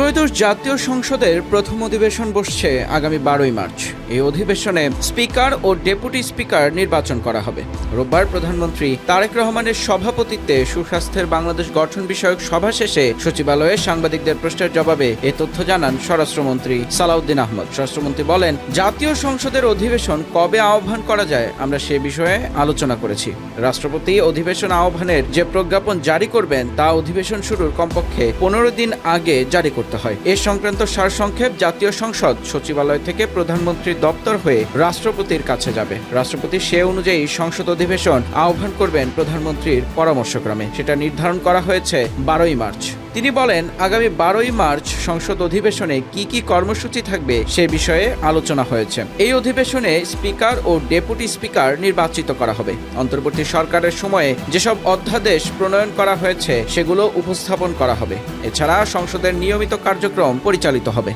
ত্রয়োদশ জাতীয় সংসদের প্রথম অধিবেশন বসছে আগামী 12ই মার্চ। এই অধিবেশনে স্পিকার ও ডেপুটি স্পিকার নির্বাচন করা হবে। রোববার প্রধানমন্ত্রী তারেক রহমানের সভাপতিত্বে সুস্বাস্থ্যের বাংলাদেশ গঠন বিষয়ক সভা শেষে সচিবালয়ে সাংবাদিকদের প্রশ্নের জবাবে এ তথ্য জানান স্বরাষ্ট্রমন্ত্রী সালাউদ্দিন আহমদ। স্বরাষ্ট্রমন্ত্রী বলেন, জাতীয় সংসদের অধিবেশন কবে আহ্বান করা যায় আমরা সে বিষয়ে আলোচনা করেছি। রাষ্ট্রপতি অধিবেশন আহ্বানের যে প্রজ্ঞাপন জারি করবেন তা অধিবেশন শুরুর কমপক্ষে 15 দিন আগে জারি করতে হয়। এ সংক্রান্ত সারসংক্ষেপ জাতীয় সংসদ সচিবালয় থেকে প্রধানমন্ত্রীর দপ্তর হয়ে রাষ্ট্রপতির কাছে যাবে। রাষ্ট্রপতি সে অনুযায়ী সংসদ অধিবেশন আহ্বান করবেন প্রধানমন্ত্রীর পরামর্শক্রমে। সেটা নির্ধারণ করা হয়েছে 12ই মার্চ। তিনি বলেন, আগামী 12ই মার্চ সংসদ অধিবেশনে কি কি কর্মসূচি থাকবে সে বিষয়ে আলোচনা হয়েছে। এই অধিবেশনে স্পিকার ও ডেপুটি স্পিকার নির্বাচিত করা হবে। অন্তর্বর্তী সরকারের সময়ে যেসব অধ্যাদেশ প্রণয়ন করা হয়েছে সেগুলো উপস্থাপন করা হবে। এছাড়া সংসদের নিয়মিত কার্যক্রম পরিচালিত হবে।